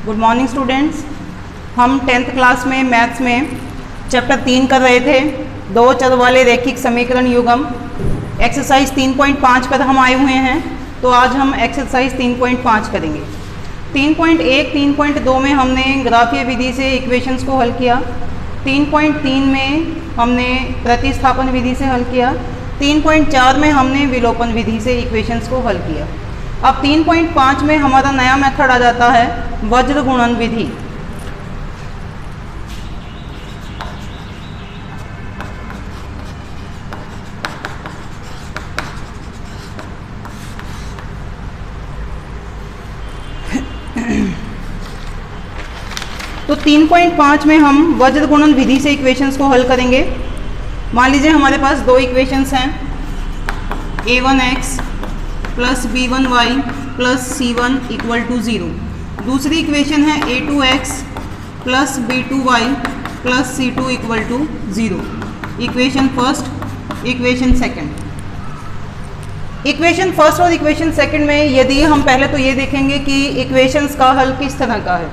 Good morning students. हम 10th class में maths में चैप्टर 3 कर रहे थे, दो चर वाले रैखिक समीकरण युग्म। एक्सरसाइज 3.5 पर हम आए हुए हैं, तो आज हम एक्सरसाइज 3.5 करेंगे। 3.1, 3.2 में हमने ग्राफीय विधि से इक्वेशंस को हल किया। 3.3 में हमने प्रतिस्थापन विधि से हल किया। 3.4 में हमने विलोपन विधि से इक्वेशंस को हल किया। अब 3.5 में हमारा नया मेथड आ जाता है वज्र गुणन विधि। तो 3.5 में हम वज्र गुणन विधि से इक्वेशंस को हल करेंगे। मान लीजिए हमारे पास दो इक्वेशंस हैं, a1x plus b1y plus c1 equal to 0। दूसरी इक्वेशन है a2x plus b2y plus c2 equal to 0। Equation first, equation second. Equation first और इक्वेशन सेकंड में यदि हम पहले तो ये देखेंगे कि इक्वेशंस का हल किस तरह का है।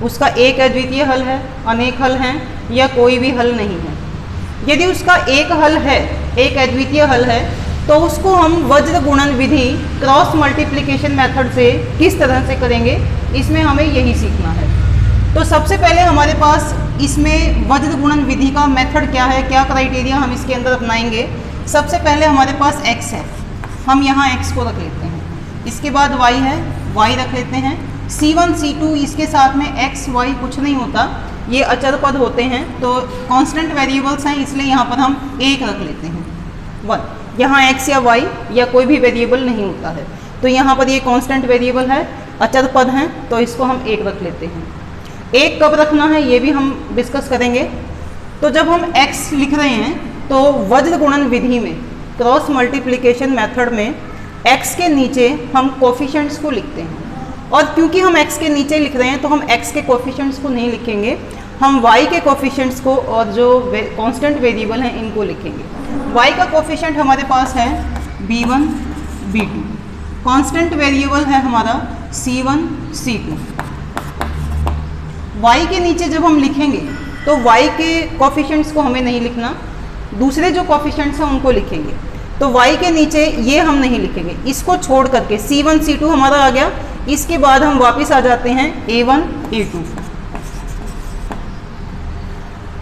उसका एक अद्वितीय हल है, अनेक हल हैं, या कोई भी हल नहीं है। यदि उसका एक हल है, एक अद्वितीय हल है, तो उसको हम वज्र गुणन विधि क्रॉस मल्टीप्लिकेशन मेथड से किस तरह से करेंगे, इसमें हमें यही सीखना है। तो सबसे पहले हमारे पास इसमें वज्र गुणन विधि का मेथड क्या है, क्या क्राइटेरिया हम इसके अंदर अपनाएंगे। सबसे पहले हमारे पास x है, हम यहाँ x को रख लेते हैं। इसके बाद y है, y रख लेते हैं। c1 c2 इसके साथ में x y कुछ नहीं होता, ये अचर पद होते हैं, तो कांस्टेंट वेरिएबल्स हैं, इसलिए यहाँ पर हम 1 रख लेते हैं। 1 यहाँ x या y या कोई भी वेरिएबल नहीं होता है, तो यहाँ पर ये कांस्टेंट वेरिएबल है, अचर पद हैं, तो इसको हम 1 रख लेते हैं। 1 कब रखना है ये भी हम डिस्कस करेंगे। तो जब हम x लिख रहे हैं तो वज्र गुणन विधि में क्रॉस मल्टीप्लिकेशन मेथड में x के नीचे हम कोफिशिएंट्स को लिखते हैं, और क्योंकि हम x के नीचे लिख रहे हैं तो हम x के कोफिशिएंट्स को नहीं लिखेंगे, हम y के कोफिशिएंट्स को और जो कांस्टेंट वेरिएबल हैं इनको लिखेंगे। y का कोफिशिएंट हमारे पास है b1 b2, कांस्टेंट वेरिएबल है हमारा c1 c2। y के नीचे जब हम लिखेंगे तो y के कोफिशिएंट्स को हमें नहीं लिखना, दूसरे जो कोफिशिएंट्स हैं उनको लिखेंगे। तो y के नीचे ये हम नहीं लिखेंगे, इसको छोड़ करके c1 c2 हमारा आ गया। इसके बाद हम वापस आ जाते हैं a1 a2।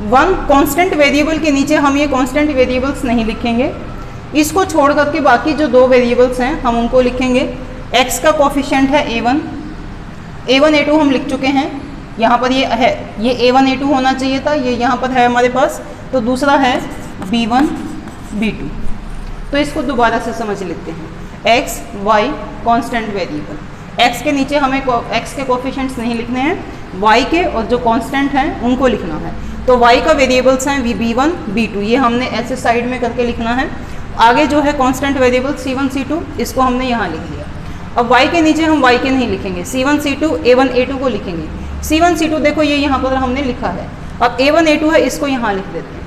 1 कांस्टेंट वेरिएबल के नीचे हम ये कांस्टेंट वेरिएबल्स नहीं लिखेंगे, इसको छोड़ करके बाकी जो दो वेरिएबल्स हैं हम उनको लिखेंगे। x का कोफिशिएंट है a1, a1 a2 हम लिख चुके हैं, यहाँ पर ये है, ये a1 a2 होना चाहिए था, ये यहाँ पर है हमारे पास। तो दूसरा है b1 b2, तो इसको दोबारा से समझ लेते हैं। x y constant variable, x के नीचे हमें x के कोफिशिएंट्स नहीं लिखने हैं, y के और जो कांस्टेंट हैं उनको लिखना है। तो y का वेरिएबल्स हैं b1 b2, ये हमने ऐसे साइड में करके लिखना है। आगे जो है कांस्टेंट वेरिएबल c1 c2, इसको हमने यहाँ लिख लिया। अब y के नीचे हम y के नहीं लिखेंगे, c1 c2 a1 a2 को लिखेंगे। c1 c2 देखो ये यहाँ पर हमने लिखा है। अब a1 a2 है, इसको यहाँ लिख देते हैं।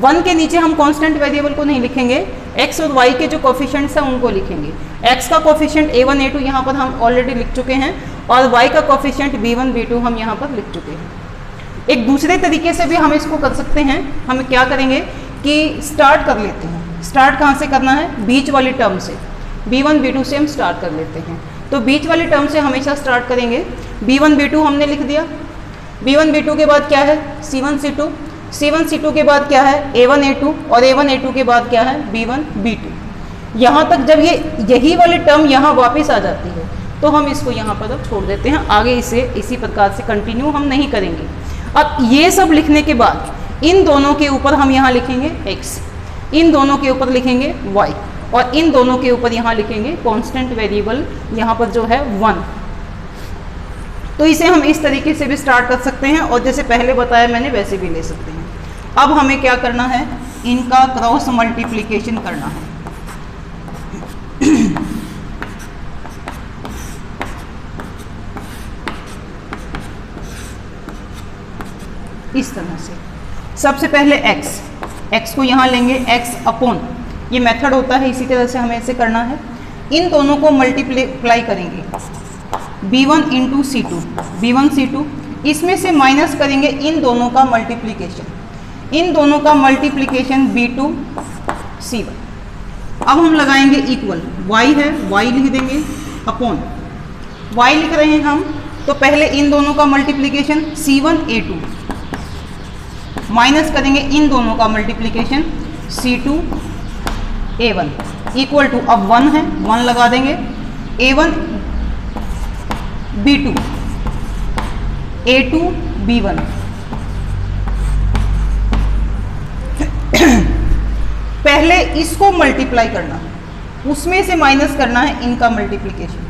1 के नीचे हम कांस्टेंट वेरिएबल को नहीं लिखेंगे, x और y के जो कोफिशिएंट्स हैं उनको लिखेंगे। x का कोफिशिएंट a1 a2 यहाँ पर हम ऑलरेडी लिख चुके हैं, और y का कोफिशिएंट b1 b2 हम यहाँ पर लिख चुके हैं। एक दूसरे तरीके से भी हम इसको कर सकते हैं। हम क्या करेंगे कि स्टार्ट कर लेते हैं। स्टार्ट कहाँ से करना है, बीच वाली टर्म से, b1 b2 से हम स्टार्ट कर लेते हैं। तो बीच वाली टर्म से हमेशा स्टार्ट करेंगे। b1 b2 हमने लिख दिया। b1 b2 के बाद क्या है, c1 c2, c1 c2 के बाद क्या है, a1 a2, और a1 a2 के बाद क्या है, b1 b2। यहाँ तक जब ये यही वाली टर्म यहाँ वापस आ जाती है तो हम इसको यहाँ पर अब छोड़ देते हैं, आगे इसे इसी प्रकार से कंटिन्यू हम नहीं करेंगे। अब ये सब लिखने के बाद इन दोनों के ऊपर हम यहाँ लिखेंगे x, इन दोनों के ऊपर लिखेंगे y, और इन दोनों के ऊपर यहाँ लिखेंगे कांस्टेंट वेरिएबल, यहाँ पर जो है 1। तो इसे हम इस तरीके से भी स्टार्ट कर सकते हैं, और जैसे पहले बताया मैंने वैसे भी ले सकते हैं। अब हमें क्या करना है, इनका क्रॉस मल्टीप्लिकेशन करना है। इस तरह से सबसे पहले x को यहाँ लेंगे, x अपॉन, ये मेथड होता है, इसी तरह से हमें इसे करना है। इन दोनों को मल्टीप्लाई करेंगे, b1 into c2, B1 C2, इसमें से माइनस करेंगे इन दोनों का मल्टीप्लिकेशन, इन दोनों का मल्टीप्लिकेशन B2 C1। अब हम लगाएंगे इक्वल, y है y लिख देंगे अपॉन y लिख रहे हैं हम, तो पहले इन दोनों का मल्टीप्लिकेशन C1 A2 माइनस करेंगे इन दोनों का multiplication C2 A1 equal to, अब 1 है 1 लगा देंगे, A1 B2 A2 B1 पहले इसको मल्टीप्लाई करना, उसमें से माइनस करना है इनका मल्टीप्लिकेशन।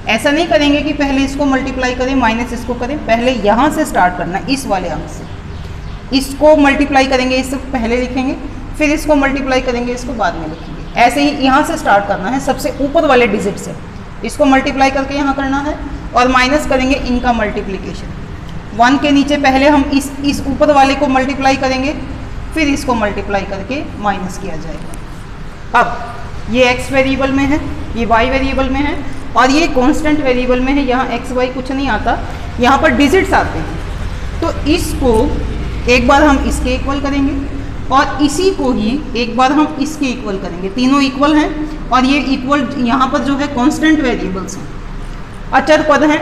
ऐसा नहीं करेंगे कि पहले इसको मल्टीप्लाई करें माइनस इसको करें, पहले यहाँ से स्टार्ट करना है, इस वाले अंक से। इसको मल्टीप्लाई करेंगे इससे पहले लिखेंगे, फिर इसको मल्टीप्लाई करेंगे इसको बाद में लिखेंगे। ऐसे ही यहाँ से स्टार्ट करना है, सबसे ऊपर वाले डिजिट से इसको मल्टीप्लाई करके यहाँ करना है और माइनस करेंगे इनका मल्टीप्लिकेशन। 1 के नीचे पहले हम इस ऊपर वाले को मल्टीप्लाई करेंगे, फिर इसको मल्टीप्लाई करके माइनस किया जाएगा। अब ये x वेरिएबल में है, ये y वेरिएबल में है और ये कांस्टेंट वेरिएबल में है। यहाँ x y कुछ नहीं आता, यहाँ पर डिजिट्स आते हैं। तो इसको एक बार हम इसके इक्वल करेंगे और इसी को ही एक बार हम इसके इक्वल करेंगे। तीनों इक्वल हैं और ये इक्वल यहाँ पर जो है कांस्टेंट वेरिएबल्स हैं, अचर पद हैं।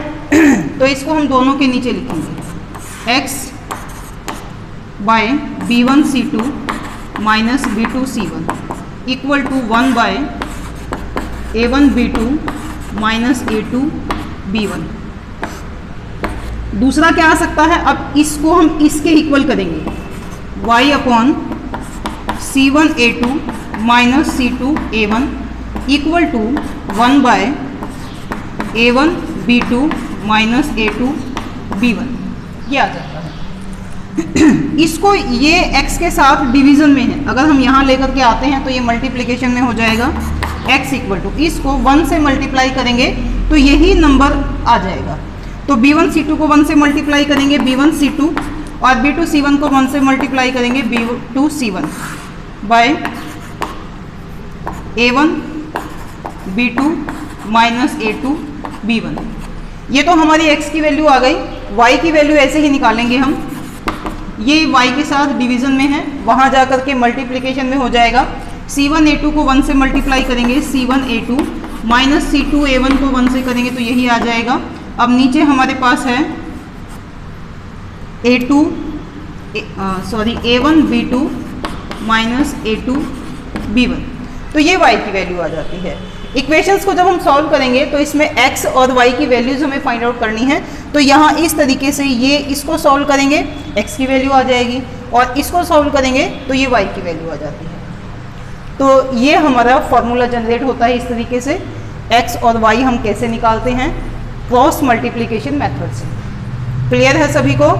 तो इसको हम दोनों के नीचे लिखेंगे x by B1 C2 minus B2 C1 equal to 1 by A1 B2 minus A2 B1। दूसरा क्या आ सकता है, अब इसको हम इसके इक्वल करेंगे, y upon C1 A2 minus C2 A1 equal to 1 by A1 B2 minus A2 B1। ये आ जाता है। इसको ये x के साथ डिवीजन में है, अगर हम यहाँ लेकर के आते हैं तो ये मल्टीप्लिकेशन में हो जाएगा x इक्वल टू, इसको 1 से मल्टीप्लाई करेंगे तो यही नंबर आ जाएगा। तो B1 C2 को 1 से मल्टीप्लाई करेंगे B1 C2 और B2 C1 को 1 से मल्टीप्लाई करेंगे B2 C1 bye A1 B2 minus A2 B1। ये तो हमारी x की वैल्यू आ गई। y की वैल्यू ऐसे ही निकालेंगे हम, ये y के साथ डिवीजन में है, वहाँ जा कर के मल्टीप्लिकेशन में हो जाएगा। C1 A2 को 1 से मल्टीप्लाई करेंगे C1 A2 minus C2 A1 को 1 से करेंगे तो यही आ जाएगा। अब नीचे हमारे पास है A1 B2 minus A2 B1, तो ये y की वैल्यू आ जाती है। इक्वेशंस को जब हम सॉल्व करेंगे तो इसमें x और y की वैल्यूज हमें फाइंड आउट करनी है। तो यहाँ इस तरीके से ये इसको सॉल्व करेंगे x की वैल्यू आ जाएगी और इसको सॉल्व करेंगे तो ये y की वैल्यू आ जाती है। तो ये हमारा फॉर्मूला जनरेट होता है इस तरीके से। x और y हम कैसे निकालते हैं, क्रॉस मल्टीप्लिकेशन मेथड से। क्लियर है सभी को?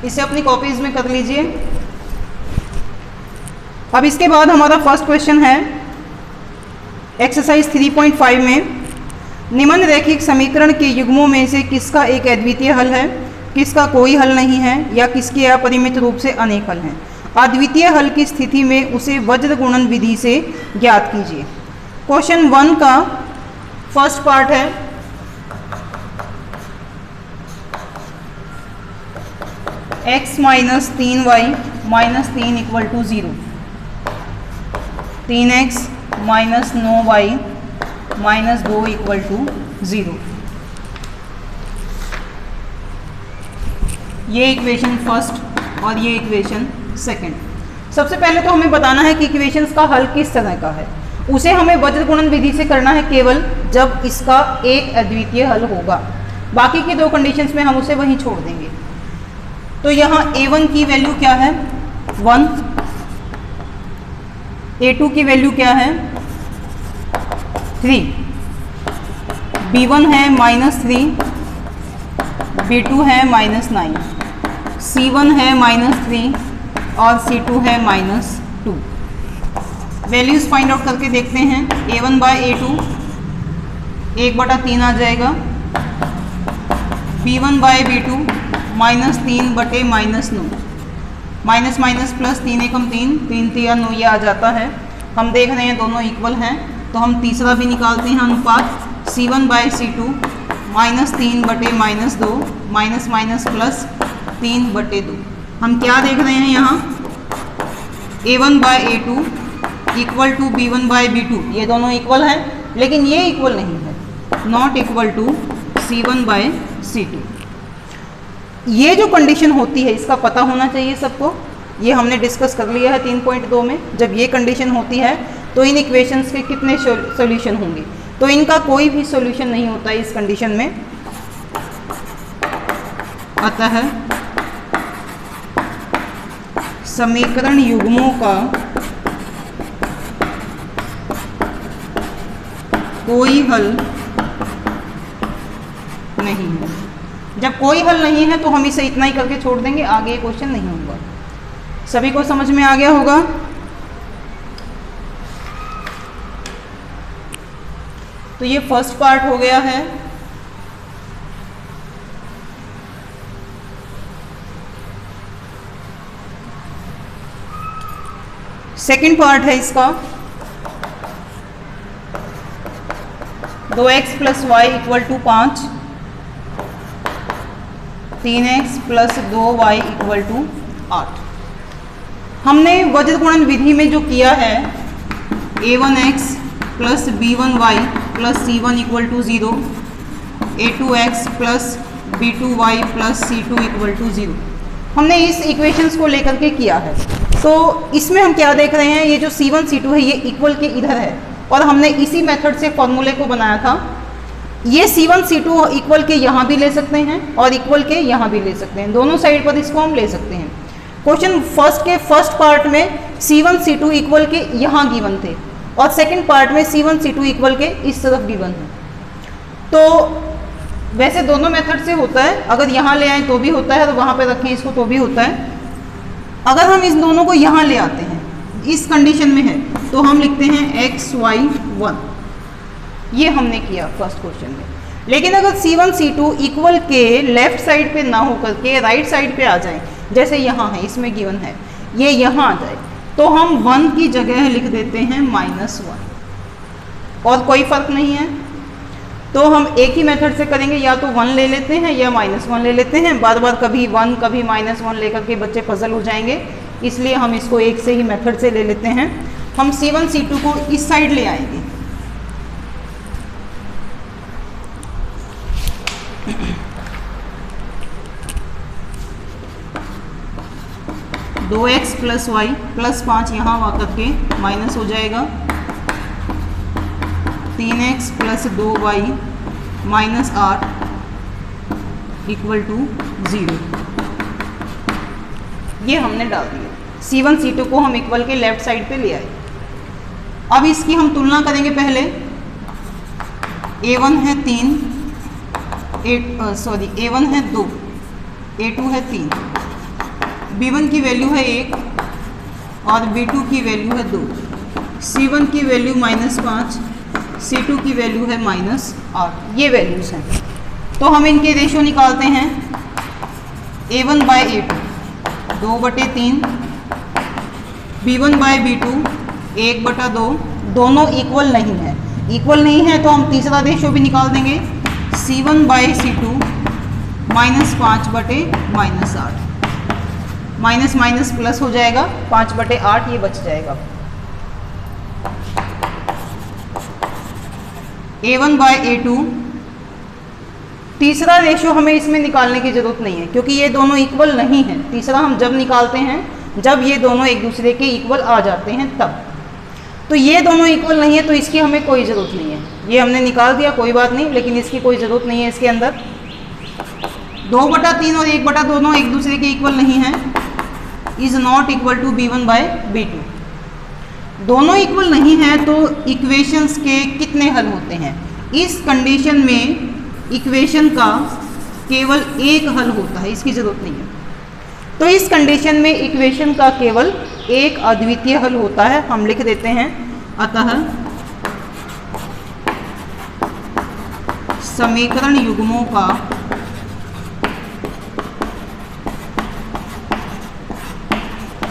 इसे अपनी कॉपीज में कर लीजिए। अब इसके बाद हमारा फर्स्ट क्वेश्चन है एक्सरसाइज 3.5 में, निम्न रैखिक समीकरण के युग्मों में से किसका एक अद्वितीय हल है, किसका कोई हल नहीं है या किसके अपरिमित रूप से अनेक हल हैं। अद्वितीय हल की स्थिति में उसे वज्र गुणन विधि से ज्ञात कीजिए। क्वेश्चन 1 का फर्स्ट पार्ट है x minus 3y minus 3 equal to 0, 3x minus 9y minus 2 equal to 0। ये इक्वेशन फर्स्ट और ये इक्वेशन सेकंड। सबसे पहले तो हमें बताना है कि इक्वेशंस का हल किस तरह का है। उसे हमें वज्र गुणन विधि से करना है केवल जब इसका एक अद्वितीय हल होगा। बाकी की दो कंडीशंस में हम उसे वहीं छोड़ देंगे। तो यहाँ A1 की वैल्यू क्या है 1, A2 की वैल्यू क्या है 3, B1 है -3, B2 है -9, C1 है -3 और C2 है -2। वैल्यूज फाइंड आउट करके देखते हैं। A1 बाय A2 1/3 आ जाएगा, b1 बाय b2 माइनस 3 बटे माइनस 9, माइनस माइनस प्लस 3 एकम 3, 3 3 9 ये आ जाता है। हम देख रहे हैं दोनों इक्वल हैं, तो हम तीसरा भी निकालते हैं अनुपात c1 बाय c2 माइनस 3 बटे माइनस 2, माइनस माइनस प्लस 3 बटे 2। हम क्या देख रहे हैं यहाँ, a1 by a2 equal to b1 by b2, ये दोनों इक्वल हैं, लेकिन ये इक्वल नहीं है, not equal to c1 by c2। ये जो कंडीशन होती है इसका पता होना चाहिए सबको, ये हमने डिस्कस कर लिया है 3.2 में। जब ये कंडीशन होती है तो इन इक्वेशंस के कितने सॉल्यूशन होंगे, तो इनका कोई भी सॉल्यूशन नहीं होता है इस कंडीशन में। अतः समीकरण युग्मों का कोई हल नहीं है। जब कोई हल नहीं है तो हम इसे इतना ही करके छोड़ देंगे, आगे क्वेश्चन नहीं होगा। सभी को समझ में आ गया होगा। तो ये फर्स्ट पार्ट हो गया है। सेकंड पार्ट है इसका, 2x plus y equal to 5, 3x plus 2y equal to 8। हमने वज्र गुणन विधि में जो किया है a1x plus b1y plus c1 equal to 0, a2x plus b2y plus c2 equal to 0, हमने इस इक्वेशंस को लेकर के किया है। तो इसमें हम क्या देख रहे हैं, ये जो c1 c2 है ये इक्वल के इधर है, और हमने इसी मेथड से फॉर्मूले को बनाया था। ये c1 c2 इक्वल के यहाँ भी ले सकते हैं और इक्वल के यहाँ भी ले सकते हैं, दोनों साइड पर इसको हम ले सकते हैं। क्वेश्चन फर्स्ट पार्ट में c1 c2 इक्वल के यहाँ गिवन थे, और सेकंड पार्ट में c1 c2 इक्वल के इस तरफ गिवन है। तो वैसे दोनों मेथड से होता है, अगर यहाँ ले आए तो भी होता है, तो वहाँ पे रखें इसको तो भी होता है। अगर हम इस दोनों को यहाँ ले आते हैं, इस कंडीशन में है, तो हम लिखते हैं xy1, ये हमने किया फर्स्ट क्वेश्चन में। लेकिन अगर c1 c2 इक्वल के लेफ्ट साइड पे ना होकर के राइट साइड पे आ जाए, जैसे यहाँ है इसमें गिवन है, ये यहाँ आ जाए, तो हम 1 की जगह लिख देते हैं -1, और कोई फर्क नहीं है। तो हम एक ही मेथड से करेंगे, या तो 1 ले लेते हैं या -1 ले लेते हैं। बार बार कभी 1 कभी -1 लेकर के बच्चे पजल हो जाएंगे, इसलिए हम इसको एक से ही मेथड से ले लेते हैं। हम c1 c2 को इस साइड ले आएंगे, दो एक्स प्लस वाई प्लस 5 यहाँ आकर के माइनस हो जाएगा, 3x plus 2y minus 8 equal to 0। ये हमने डाल दिया। c1 c2 को हम इक्वल के लेफ्ट साइड पे ले आए। अब इसकी हम तुलना करेंगे। पहले a1 है 3, a1 है 2, a2 है 3, b1 की वैल्यू है 1 और b2 की वैल्यू है 2, c1 की वैल्यू -5, c2 की वैल्यू है -8। ये वैल्यूज हैं। तो हम इनके रेशो निकालते हैं। a1 by a2 2/3, b1 by b2 1/2, दोनों इक्वल नहीं है। इक्वल नहीं है तो हम तीसरा रेशो भी निकाल देंगे, c1 by c2 -5/-8, minus minus plus हो जाएगा, 5/8 ये बच जाएगा। a1 बाय a2, तीसरा रेशो हमें इसमें निकालने की ज़रूरत नहीं है क्योंकि ये दोनों इक्वल नहीं है। तीसरा हम जब निकालते हैं जब ये दोनों एक दूसरे के इक्वल आ जाते हैं तब। तो ये दोनों इक्वल नहीं है तो इसकी हमें कोई ज़रूरत नहीं है। ये हमने निकाल दिया, कोई बात नहीं, लेकिन इसकी कोई ज़रूरत नहीं है। इसके अंदर 2/3 और 1/2 दोनों एक दूसरे के इक्वल नहीं है, is not equal to b1 by b2। दोनों इक्वल नहीं है तो इक्वेशंस के कितने हल होते हैं? इस कंडीशन में इक्वेशन का केवल एक हल होता है, इसकी ज़रूरत नहीं है। तो इस कंडीशन में इक्वेशन का केवल एक अद्वितीय हल होता है। हम लिख देते हैं, अतः समीकरण युग्मों का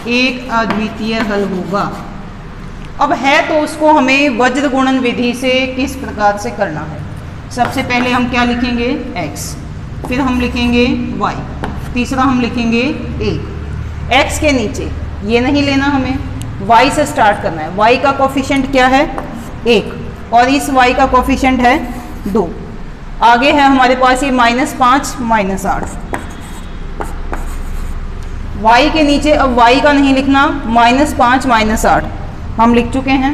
एक अद्वितीय हल होगा। अब है तो उसको हमें वज्र गुणन विधि से किस प्रकार से करना है। सबसे पहले हम क्या लिखेंगे, x, फिर हम लिखेंगे y, तीसरा हम लिखेंगे a। x के नीचे ये नहीं लेना, हमें y से स्टार्ट करना है। y का कोफिशिएंट क्या है, 1, और इस y का कोफिशिएंट है 2। आगे है हमारे पास ये -5 -8। y के नीचे अब y का नहीं लिखना, -5 -8 हम लिख चुके हैं।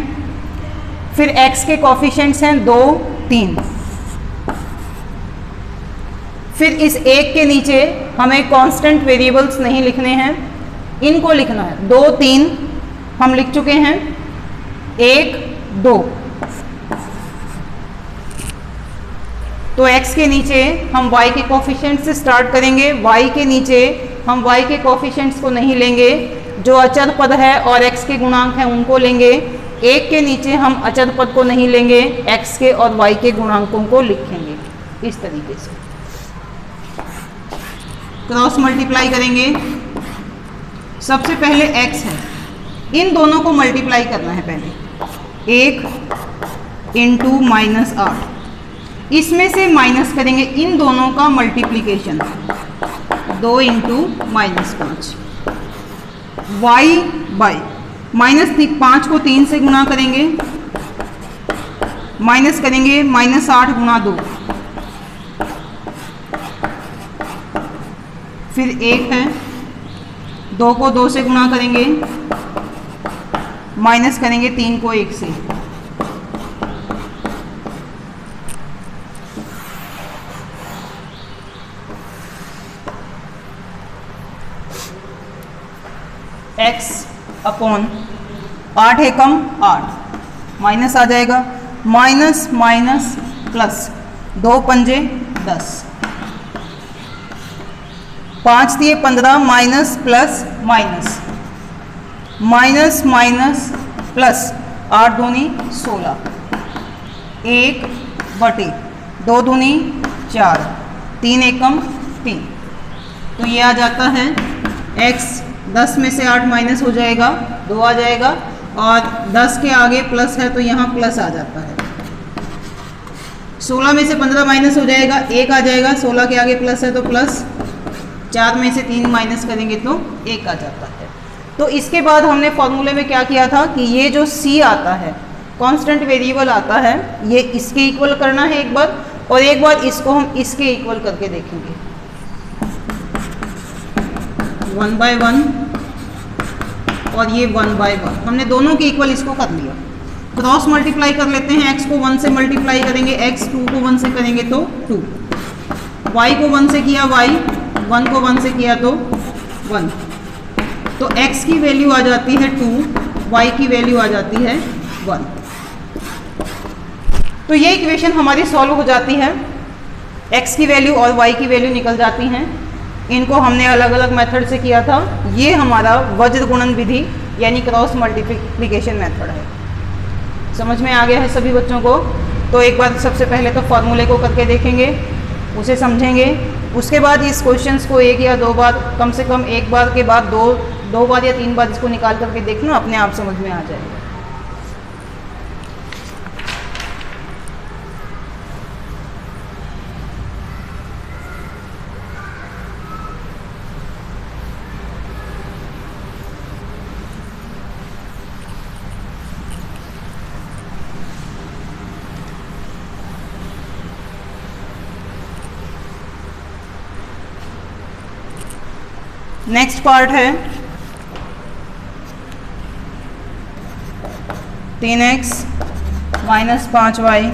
फिर x के कोफिशिएंट्स हैं 2 3। फिर इस 1 के नीचे हमें कांस्टेंट वेरिएबल्स नहीं लिखने हैं, इनको लिखना है। 2 3 हम लिख चुके हैं, 1 2। तो x के नीचे हम y के कोफिशिएंट से स्टार्ट करेंगे। y के नीचे हम y के कोफिशिएंट्स को नहीं लेंगे, जो अचर पद है और x के गुणांक हैं उनको लेंगे। 1 के नीचे हम अचर पद को नहीं लेंगे, x के और y के गुणांकों को लिखेंगे इस तरीके से। क्रॉस मल्टीप्लाई करेंगे। सबसे पहले x है, इन दोनों को मल्टीप्लाई करना है पहले। 1 इंटू -8, इसमें से माइनस करेंगे इन दोनों का मल्टीप्लिकेशन, 2 इंटू -5। y बाई -5 को 3 से गुणा करेंगे, माइनस करेंगे -8 गुणा 2, फिर 1 है, 2 को 2 से गुणा करेंगे, माइनस करेंगे 3 को 1 से। x अपॉन 8 एकम 8, माइनस आ जाएगा, माइनस माइनस प्लस, 2 पंजे 10, 5 दिए 15, minus plus minus, minus minus plus, 8 दूनी 16, 1 बटे 2 दूनी 4, 3 एकम 3। तो ये आ जाता है x, 10 में से 8 माइनस हो जाएगा, 2 आ जाएगा, और 10 के आगे प्लस है तो यहाँ प्लस आ जाता है। 16 में से 15 माइनस हो जाएगा, 1 आ जाएगा, 16 के आगे प्लस है तो प्लस, 4 में से 3 माइनस करेंगे तो 1 आ जाता है। तो इसके बाद हमने फॉर्मूले में क्या किया था कि ये जो c आता है, कांस्टेंट वेरिएबल आता है, ये इसके इक्वल करना है एक बार, और एक बार इसको हम इसके इक्वल करके देखेंगे। 1 बाय 1 और ये 1 बाय 1, हमने दोनों के इक्वल इसको कर लिया। क्रॉस मल्टीप्लाई कर लेते हैं। x को 1 से मल्टीप्लाई करेंगे, x 2 को 1 से करेंगे तो 2, y को 1 से किया y, 1 को 1 से किया तो 1, तो x की वैल्यू आ जाती है 2, y की वैल्यू आ जाती है 1। तो ये इक्वेशन हमारी सॉल्व हो जाती है, x की वैल्यू और y की वैल्यू निकल जाती हैं। इनको हमने अलग अलग मेथड से किया था। ये हमारा वज्र गुणन विधि यानी क्रॉस मल्टीप्लिकेशन मेथड है। समझ में आ गया है सभी बच्चों को? तो एक बार सबसे पहले तो फॉर्मूले को करके देखेंगे, उसे समझेंगे, उसके बाद इस क्वेश्चंस को 1 या 2 बार, कम से कम 1 बार के बाद 2 बार या 3 बार इसको निकाल करके देखना, अपने आप समझ में आ जाएगा। नेक्स्ट पार्ट है 3x minus 5y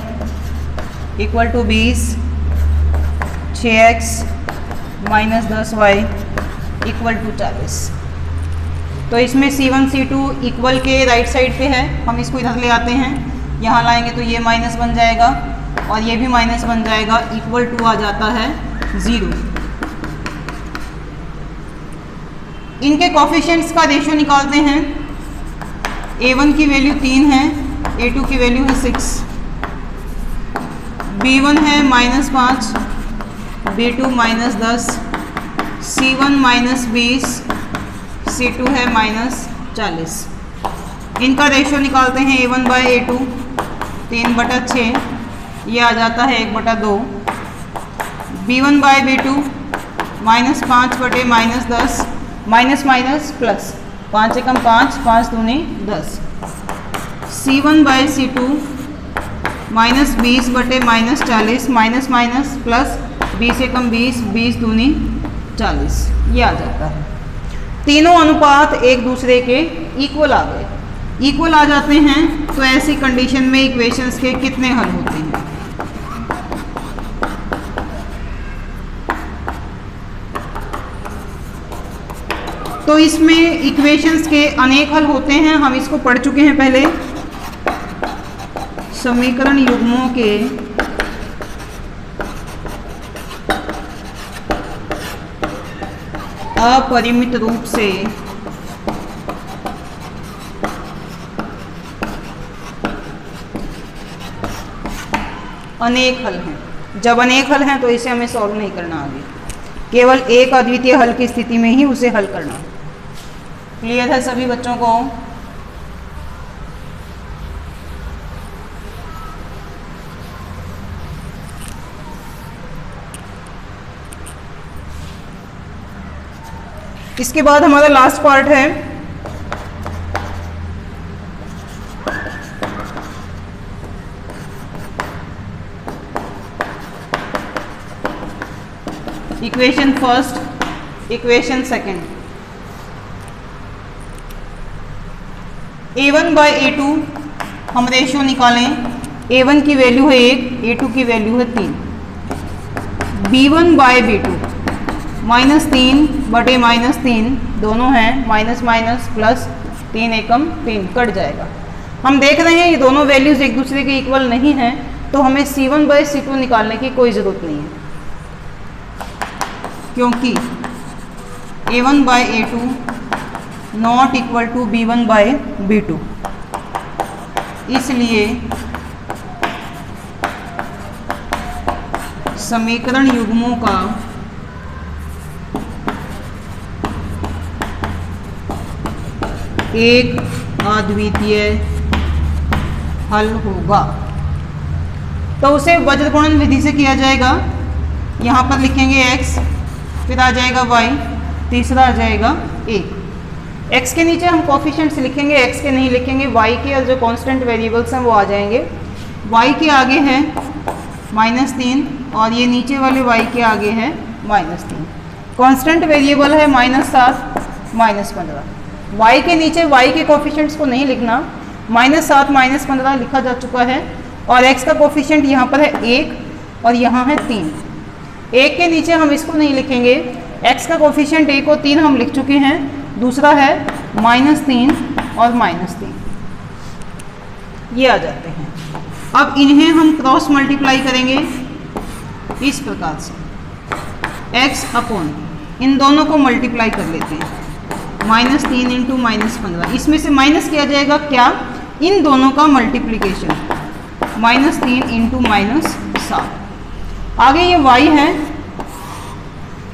equal to 20, 6x minus 10y equal to 40। तो इसमें C1 C2 इक्वल के राइट साइड पे है, हम इसको इधर ले आते हैं, यहाँ लाएंगे तो ये माइनस बन जाएगा और ये भी माइनस बन जाएगा, इक्वल टू आ जाता है 0। इनके कोफिशिएंट्स का रेशो निकालते हैं। a1 की वैल्यू 3 है, a2 की वैल्यू है 6, b1 है -5, b2 -10, c1 -20, C2 है -40। इनका रेशो निकालते हैं A1/A2 3/6, ये आ जाता है 1/2। B1/B2 -5/-10, माइनस माइनस प्लस, 5 एकम 5, 5 दूनी 10। C1/C2 -20/-40, माइनस माइनस प्लस, 20 एकम 20, 20 दूनी 40, ये आ जाता है। तीनों अनुपात एक दूसरे के इक्वल आ गए। इक्वल आ जाते हैं तो ऐसी कंडीशन में इक्वेशंस के कितने हल होते हैं? तो इसमें इक्वेशंस के अनेक हल होते हैं, हम इसको पढ़ चुके हैं पहले। समीकरण युग्मों के अपरिमित रूप से अनेक हल हैं। जब अनेक हल हैं तो इसे हमें सॉल्व नहीं करना आगे, केवल एक अद्वितीय हल की स्थिति में ही उसे हल करना। क्लियर है सभी बच्चों को? इसके बाद हमारा लास्ट पार्ट है equation first, equation second. A1/A2 हम रेशियो निकालें। A1 की वैल्यू है 1, A2 की वैल्यू है 3। B1/B2 -3/-3 दोनों हैं, माइनस माइनस प्लस, 3 एकम 3 कट जाएगा। हम देख रहे हैं ये दोनों वैल्यूज एक दूसरे के इक्वल नहीं हैं, तो हमें C1/C2 निकालने की कोई ज़रूरत नहीं है, क्योंकि A1/A2 not equal to B1/B2। इसलिए समीकरण युग्मों का एक अद्वितीय हल होगा। तो उसे वज्रगुणन विधि से किया जाएगा। यहाँ पर लिखेंगे x, फिर आ जाएगा y, तीसरा आ जाएगा a। x के नीचे हम कोफिशिएंट्स लिखेंगे, x के नहीं लिखेंगे, y के और जो कांस्टेंट वेरिएबल्स हैं वो आ जाएंगे। y के आगे है -3 और ये नीचे वाले y के आगे है -3। कांस्टेंट वेरिएबल है -7, -15। y के नीचे y के कोफिशिएंट्स को नहीं लिखना, -7 -15 लिखा जा चुका है। और x का कोफिशिएंट यहाँ पर है 1 और यहाँ है 3। 1 के नीचे हम इसको नहीं लिखेंगे, x का कोफिशिएंट 1 और 3 हम लिख चुके हैं। दूसरा है -3 और -3, ये आ जाते हैं। अब इन्हें हम क्रॉस मल्टीप्लाई करेंगे इस प्रकार से, x अपॉन इन दोनों को मल्टीप्लाई कर लेते हैं, -3 इंटू -15। इसमें से माइनस किया जाएगा क्या? इन दोनों का मल्टीप्लिकेशन, -3 इंटू -7। आगे ये y है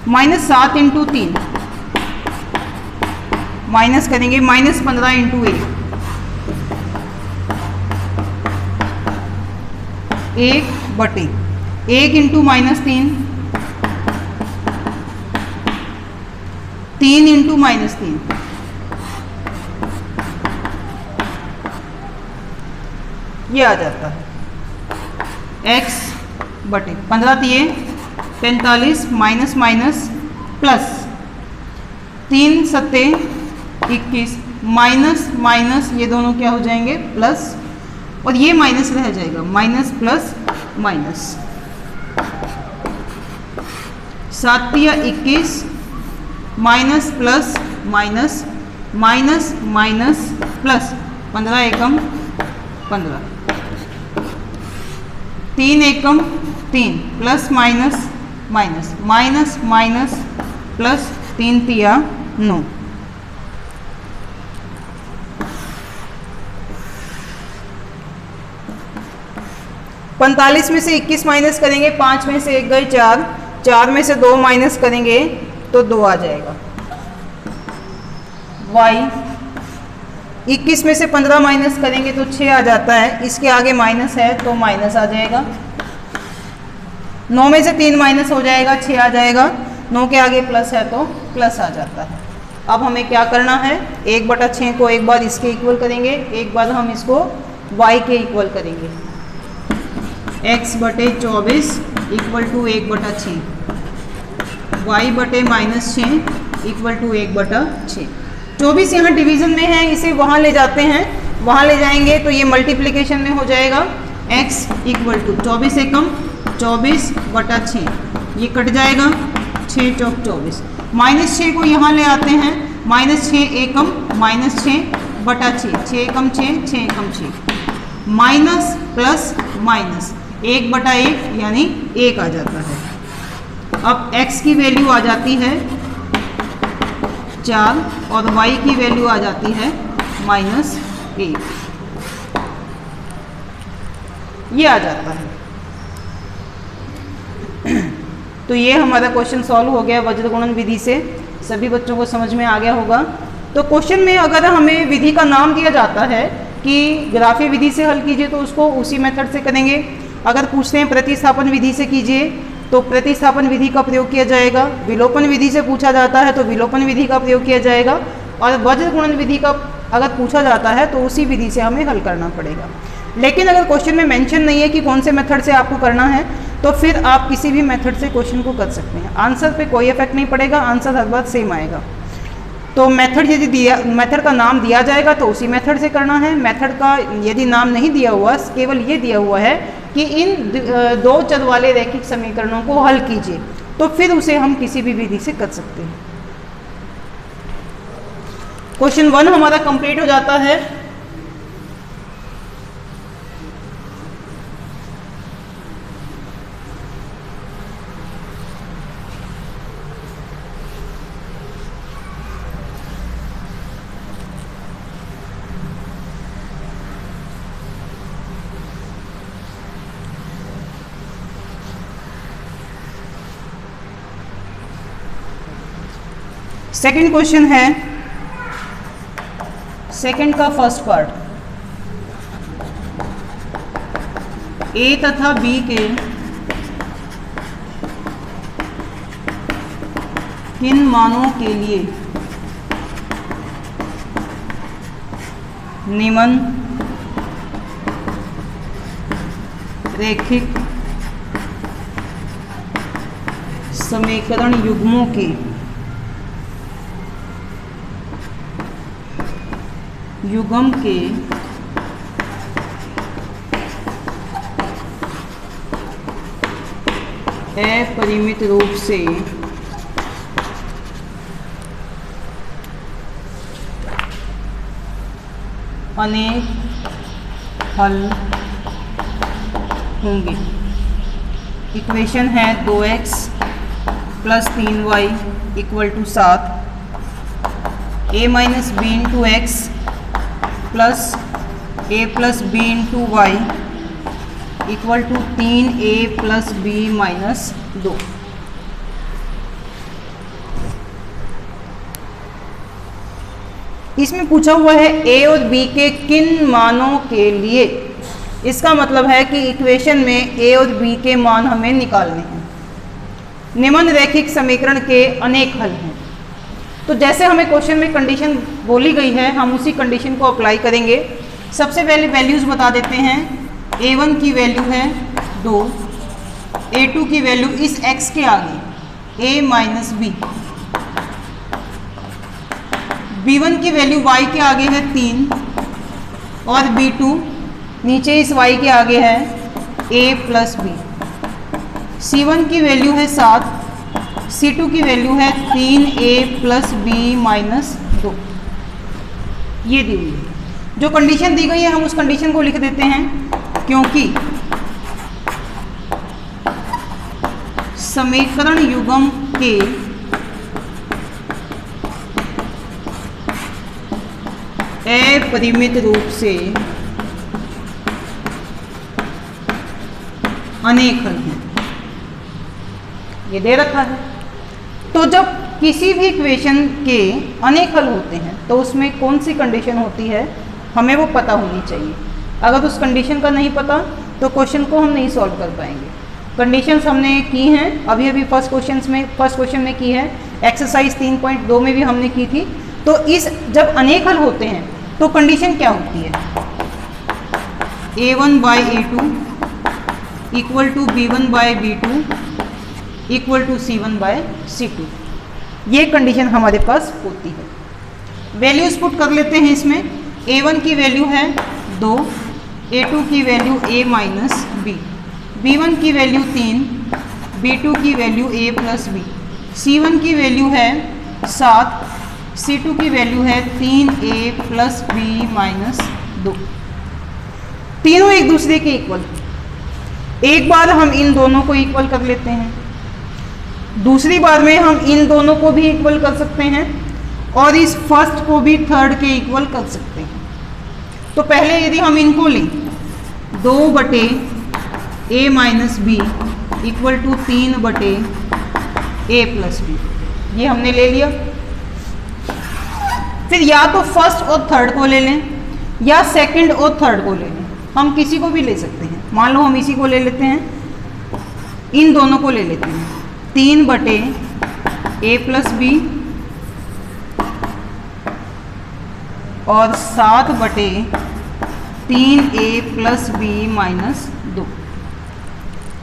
-7 इंटू 3, माइनस करेंगे -15 इंटू 1, 1/1 इंटू -3, 3 इंटू -3, ये आ जाता है x बटे 15 दिए 45 माइनस माइनस प्लस 3 सत्ते 21 माइनस माइनस, ये दोनों क्या हो जाएंगे प्लस, और ये माइनस रह जाएगा, माइनस प्लस माइनस, 7 या 21 minus plus minus, minus minus plus, 15 एकम 15, 3 एकम 3 plus minus minus, minus minus plus, 3 तिया 9। पैंतालीस में से 21 माइनस करेंगे, 5 में से 1 गए 4, 4 में से 2 माइनस करेंगे तो 2 आ जाएगा। y, 21 में से 15 माइनस करेंगे तो 6 आ जाता है, इसके आगे माइनस है तो माइनस आ जाएगा। 9 में से 3 माइनस हो जाएगा, 6 आ जाएगा। 9 के आगे प्लस है तो प्लस आ जाता है। अब हमें क्या करना है, 1/6 को एक बार इसके इक्वल करेंगे, एक बार हम इसको y के इक्वल करेंगे। x/24 equal to 1/6, y/-6 equal to 1/6। 24 यहाँ डिवीजन में है, इसे वहाँ ले जाते हैं, वहाँ ले जाएंगे तो ये मल्टीप्लिकेशन में हो जाएगा। x इक्वल टू 24 एकम 24/6, ये कट जाएगा, 6 चौक 24। -6 को यहाँ ले आते हैं, -6 एकम -6/6, 6 एकम 6, 6 एकम 6, माइनस प्लस माइनस 1/1 यानी 1 आ जाता है। अब x की वैल्यू आ जाती है 4 और y की वैल्यू आ जाती है -1, ये आ जाता है। तो ये हमारा क्वेश्चन सॉल्व हो गया वज्र गुणन विधि से। सभी बच्चों को समझ में आ गया होगा। तो क्वेश्चन में अगर हमें विधि का नाम दिया जाता है कि ग्राफीय विधि से हल कीजिए तो उसको उसी मेथड से करेंगे। अगर पूछते हैं प्रतिस्थापन विधि से कीजिए तो प्रतिस्थापन विधि का प्रयोग किया जाएगा। विलोपन विधि से पूछा जाता है तो विलोपन विधि का प्रयोग किया जाएगा। और वज्र गुणन विधि का अगर पूछा जाता है तो उसी विधि से हमें हल करना पड़ेगा। लेकिन अगर क्वेश्चन में मेंशन नहीं है कि कौन से मेथड से आपको करना है तो फिर आप किसी भी मेथड से क्वेश्चन को कर सकते हैं। आंसर पे कोई इफेक्ट नहीं पड़ेगा, आंसर हर बार सेम आएगा। तो मेथड यदि मेथड का नाम दिया जाएगा तो उसी मेथड से करना है। मेथड का यदि नाम नहीं दिया हुआ, केवल ये दिया हुआ है कि इन 2 चर वाले रैखिक समीकरणों को हल कीजिए, तो फिर उसे हम किसी भी विधि से कर सकते हैं। क्वेश्चन 1 हमारा कंप्लीट हो जाता है। सेकंड क्वेश्चन है, सेकंड का फर्स्ट पार्ट, ए तथा बी के किन मानों के लिए निम्न रैखिक समीकरण युग्मों के युग्म के अपरिमित रूप से अनेक हल होंगे। इक्वेशन है 2x + 3y = 7, a - b × x plus a + b × y = 3a + b - 2। इसमें पूछा हुआ है a और b के किन मानों के लिए। इसका मतलब है कि इक्वेशन में a और b के मान हमें निकालने हैं। निम्न रैखिक समीकरण के अनेक हल हैं। तो जैसे हमें क्वेश्चन में कंडीशन बोली गई है, हम उसी कंडीशन को अप्लाई करेंगे। सबसे पहले वैल्यूज़ बता देते हैं। a1 की वैल्यू है 2, a2 की वैल्यू इस x के आगे a - b, b1 की वैल्यू y के आगे है 3 और b2 नीचे इस y के आगे है a + b, c1 की वैल्यू है 7, C2 की वैल्यू है 3a + b - 2। ये दी हुई है। जो कंडीशन दी गई है हम उस कंडीशन को लिख देते हैं, क्योंकि समीकरण युग्म के अपरिमित रूप से अनेक हल हैं। ये दे रखा है। तो जब किसी भी इक्वेशन के अनेक हल होते हैं तो उसमें कौन सी कंडीशन होती है हमें वो पता होनी चाहिए। अगर उस कंडीशन का नहीं पता तो क्वेश्चन को हम नहीं सॉल्व कर पाएंगे। कंडीशंस हमने की हैं अभी अभी फर्स्ट क्वेश्चन में की है, एक्सरसाइज 3.2 में भी हमने की थी। तो इस जब अनेक हल होते हैं तो कंडीशन क्या होती है, a1/a2 equal to b1/b2 equal to c1/c2, ये कंडीशन हमारे पास होती है। वैल्यूज पुट कर लेते हैं इसमें। a1 की वैल्यू है 2, a2 की value a minus b, b1 की वैल्यू 3, b2 की value a plus b, c1 की वैल्यू है 7, c2 की वैल्यू है 3a प्लस b माइनस 2। तीनों एक दूसरे के इक्वल। एक बार हम इन दोनों को इक्वल कर लेते हैं, दूसरी बार में हम इन दोनों को भी इक्वल कर सकते हैं और इस फर्स्ट को भी थर्ड के इक्वल कर सकते हैं। तो पहले यदि हम इनको लें 2/a minus b equal to 3/a plus b, ये हमने ले लिया। फिर या तो फर्स्ट और थर्ड को ले लें या सेकंड और थर्ड को ले लें, हम किसी को भी ले सकते हैं। मान लो हम इसी को ले लेते हैं, इन दोनों को ले लेते हैं 3/a प्लस b और 7/3a प्लस b माइनस 2।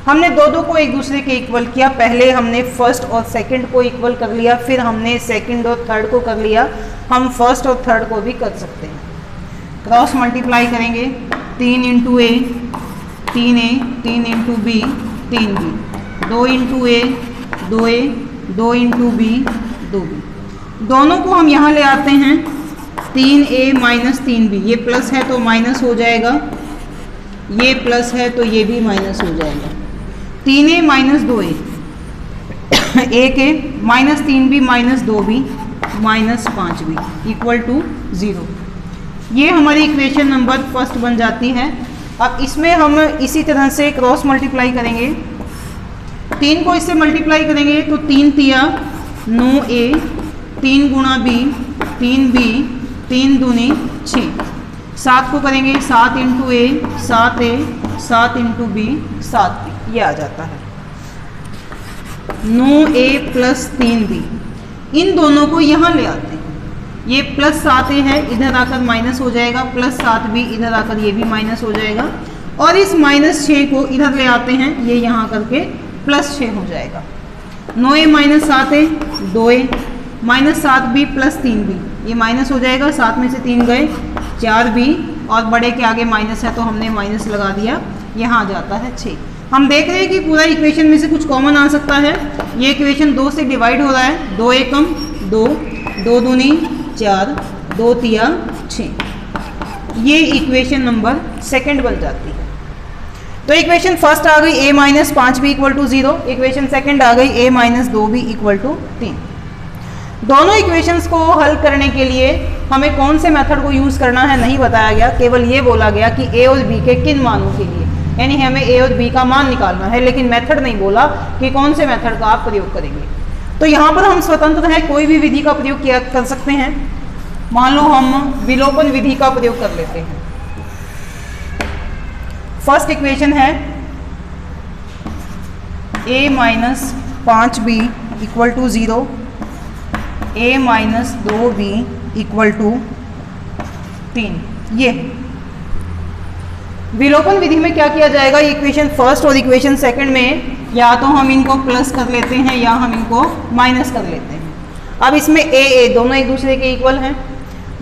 हमने दो को एक दूसरे के इक्वल किया। पहले हमने फर्स्ट और सेकंड को इक्वल कर लिया, फिर हमने सेकंड और थर्ड को कर लिया। हम फर्स्ट और थर्ड को भी कर सकते हैं। क्रॉस मल्टीप्लाई करेंगे, 3 into a 3a, 3 into b 3b, 2 into a 2a, 2 into b 2b। दोनों को हम यहाँ ले आते हैं, 3a माइनस 3b, ये प्लस है तो माइनस हो जाएगा, ये प्लस है तो ये भी माइनस हो जाएगा। 3a minus 2a 1a minus 3b minus 2b minus 5b equal to 0। ये हमारी इक्वेशन नंबर फर्स्ट बन जाती है। अब इसमें हम इसी तरह से क्रॉस मल्टीप्लाई करेंगे, 3 को इससे मल्टीप्लाई करेंगे तो 3 तिया 9a, 3 गुणा b 3b, 3 दूनी 6, 7 को करेंगे 7 into a 7a, 7 into b 7b, ये आ जाता है 9a प्लस 3b। इन दोनों को यहाँ ले आते हैं, ये प्लस 7a है, इधर आकर माइनस हो जाएगा, प्लस 7b इधर आकर ये भी माइनस हो जाएगा, और इस माइनस 6 को इधर ले आते हैं, ये यहाँ करके प्लस 6 हो जाएगा। 9a minus 7a 2a minus 7b plus 3b, ये माइनस हो जाएगा, 7 में से 3 गए 4b, और बड़े के आगे माइनस है तो हमने माइनस लगा दिया, यहाँ आ जाता है 6। हम देख रहे हैं कि पूरा इक्वेशन में से कुछ कॉमन आ सकता है। ये इक्वेशन 2 से डिवाइड हो रहा है, 2 एकम 2, 2 दूनी 4, 2 तिया 6, ये इक्वेशन नंबर सेकंड बन जाती है। तो इक्वेशन फर्स्ट आ गई a minus 5b equal to 0, equation second आ गई a minus 2b equal to 3। दोनों इक्वेशंस को हल करने के लिए हमें कौन से मेथड को यूज़ करना है नहीं बताया गया, केवल ये बोला गया कि a और b के किन मानों के लिए, यानी हमें a और b का मान निकालना है, लेकिन मेथड नहीं बोला कि कौन से मेथड का आप प्रयोग करेंगे। तो यहाँ पर हम स्वतंत्र हैं, कोई भी विधि का प्रयोग किया कर सकते हैं। मान लो हम विलोपन विधि का प्रयोग कर लेते हैं। फर्स्ट इक्वेशन है a minus 5b equal to 0, a minus 2b equal to 3। ये विलोपन विधि में क्या किया जाएगा, इक्वेशन फर्स्ट और इक्वेशन सेकंड में या तो हम इनको प्लस कर लेते हैं या हम इनको माइनस कर लेते हैं। अब इसमें a दोनों एक दूसरे के इक्वल हैं,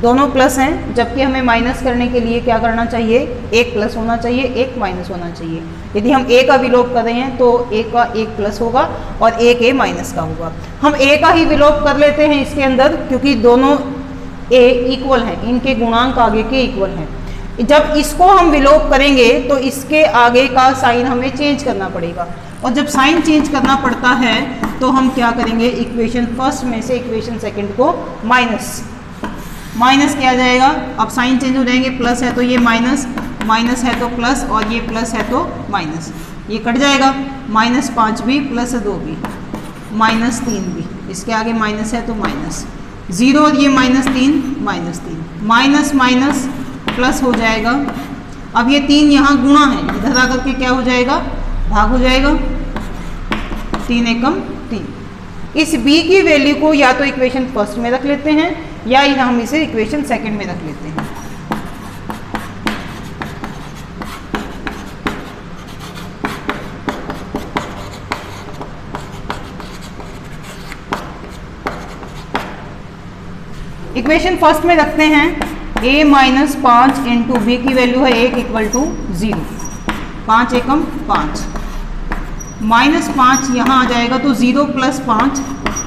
दोनों प्लस हैं, जबकि हमें माइनस करने के लिए क्या करना चाहिए, एक प्लस होना चाहिए, एक माइनस होना चाहिए। यदि हम a का विलोप कर रहे हैं तो a का एक प्लस होगा और एक a माइनस का होगा। हम a का ही विलोप कर लेते हैं इसके अंदर, क्योंकि दोनों a इक्वल हैं, इनके गुणांक आगे के इक्वल हैं। जब इसको हम विलोप करेंगे तो इसके आगे का साइन हमें चेंज करना पड़ेगा, और जब साइन चेंज करना पड़ता है तो हम क्या करेंगे, इक्वेशन फर्स्ट में से इक्वेशन सेकंड को माइनस किया जाएगा। अब साइन चेंज हो जाएंगे, प्लस है तो ये माइनस, माइनस है तो प्लस, और ये प्लस है तो माइनस, ये कट जाएगा। माइनस 5b प्लस 2b -3 भी, इसके आगे माइनस है तो माइनस 0 और ये -3 -3 माइनस माइनस प्लस हो जाएगा। अब ये 3 यहाँ गुणा है, इधर आकर के क्या हो जाएगा, भाग हो जाएगा, 3 एकम 3। इस b की वैल्यू को या तो इक्वेशन फर्स्ट में रख लेते हैं या हम इसे इक्वेशन सेकंड में रख लेते हैं। इक्वेशन फर्स्ट में रखते हैं a माइनस 5 इंटू बी की वैल्यू है 1 इक्वल टू 0, 5 एकम 5 माइनस 5 यहाँ आ जाएगा तो 0 प्लस 5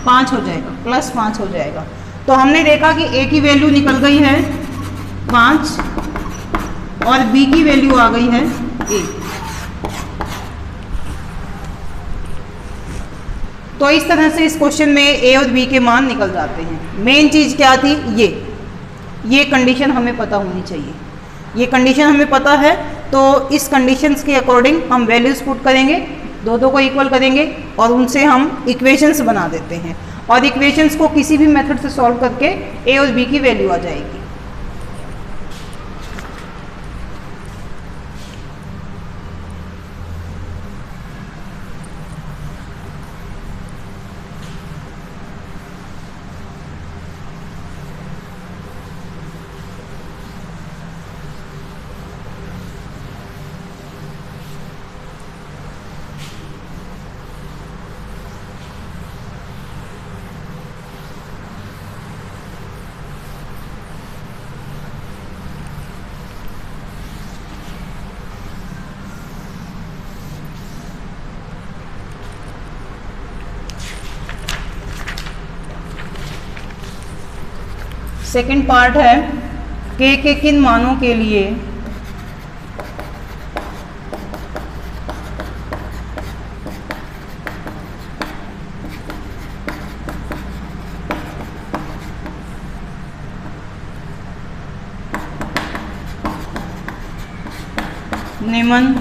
5 हो जाएगा, प्लस 5 हो जाएगा। तो हमने देखा कि a की वैल्यू निकल गई है 5 और b की वैल्यू आ गई है 1। तो इस तरह से इस क्वेश्चन में a और b के मान निकल जाते हैं। मेन चीज़ क्या थी, ये कंडीशन हमें पता होनी चाहिए। ये कंडीशन हमें पता है तो इस कंडीशंस के अकॉर्डिंग हम वैल्यूज पुट करेंगे, दो को इक्वल करेंगे और उनसे हम इक्वेशंस बना देते हैं और इक्वेशंस को किसी भी मेथड से सॉल्व करके a और b की वैल्यू आ जाएगी। सेकंड पार्ट है k के किन मानों के लिए निम्न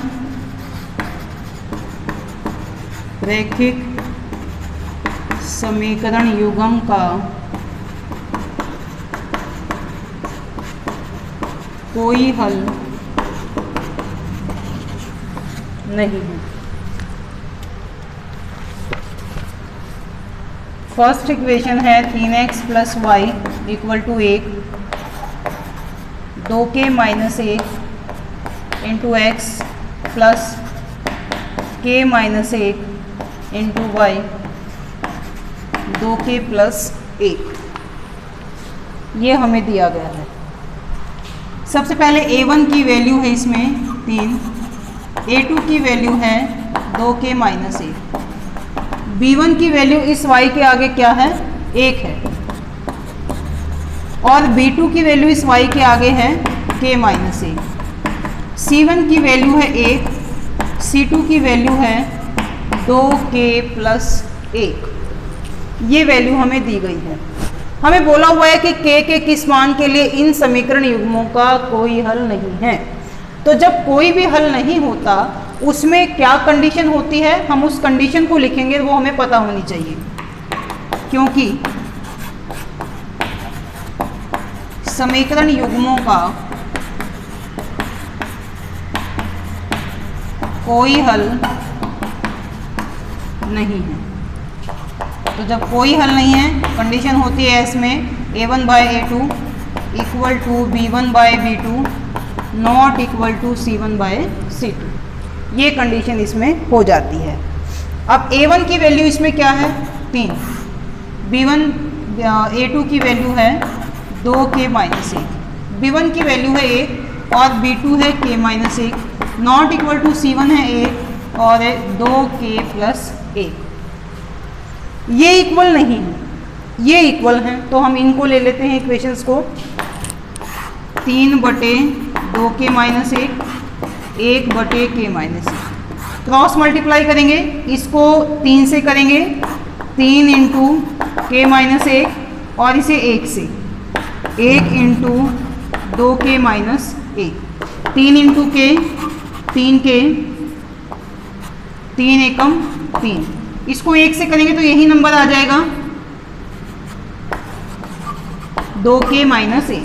रैखिक समीकरण युग्म का कोई हल नहीं है। फर्स्ट इक्वेशन है 3x plus y equal to 1, 2k minus 1 into x plus k minus 1 into y, 2k plus 1, ये हमें दिया गया है। सबसे पहले a1 की वैल्यू है इसमें 3, a2 की वैल्यू है 2k माइनस 1, b1 की वैल्यू इस y के आगे क्या है, 1 है और b2 की वैल्यू इस y के आगे है k माइनस 1, c1 की वैल्यू है 1, c2 की वैल्यू है 2k प्लस 1, ये वैल्यू हमें दी गई है। हमें बोला हुआ है कि k के किस मान के लिए इन समीकरण युग्मों का कोई हल नहीं है। तो जब कोई भी हल नहीं होता उसमें क्या कंडीशन होती है, हम उस कंडीशन को लिखेंगे, वो हमें पता होनी चाहिए। क्योंकि समीकरण युग्मों का कोई हल नहीं है। तो जब कोई हल नहीं है, कंडीशन होती है इसमें a1 by a2 equal to b1 by b2 not equal to c1 by c2, ये कंडीशन इसमें हो जाती है। अब a1 की वैल्यू इसमें क्या है, 3, b1 a2 की वैल्यू है 2k माइनस 1, b1 की वैल्यू है 1 और b2 है k minus 1, not equal to c1 है 1 और 2k प्लस 1। ये इक्वल नहीं है, ये इक्वल हैं, तो हम इनको ले लेते हैं इक्वेशंस को, 3/2k minus 1, 1/k minus 1, cross multiply करेंगे, इसको 3 से करेंगे, 3 इंटू k माइनस 1 और इसे 1 से, 1 into 2k minus 1, 3 into k, 3k, 3 एकम 3, इसको 1 से करेंगे तो यही नंबर आ जाएगा 2k minus 1।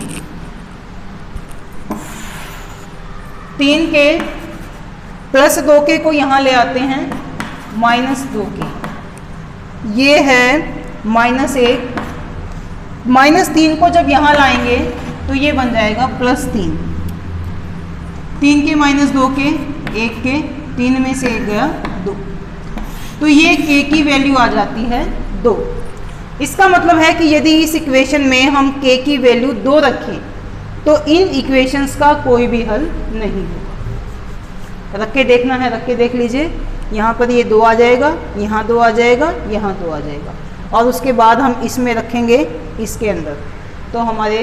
3k plus 2k को यहाँ ले आते हैं -2k, ये है -1। -3 को जब यहाँ लाएंगे तो ये बन जाएगा +3। 3k माइनस 2k 1k, 3 में से 1 गया 2, तो ये k की वैल्यू आ जाती है 2। इसका मतलब है कि यदि इस इक्वेशन में हम k की वैल्यू 2 रखें तो इन इक्वेशंस का कोई भी हल नहीं होगा। रख के देखना है, रख के देख लीजिए। यहाँ पर ये 2 आ जाएगा, यहाँ 2 आ जाएगा, यहाँ 2 आ जाएगा, और उसके बाद हम इसमें रखेंगे इसके अंदर, तो हमारे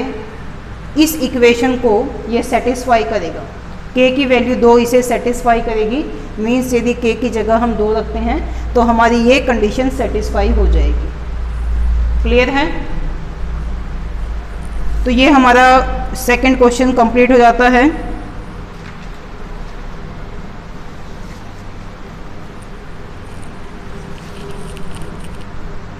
इस इक्वेशन को ये सेटिस्फाई करेगा। k की वैल्यू 2 इसे सेटिस्फाई करेगी, मीन्स यदि k की जगह हम 2 रखते हैं तो हमारी ये कंडीशन सेटिस्फाई हो जाएगी। क्लियर है? तो ये हमारा सेकंड क्वेश्चन कंप्लीट हो जाता है।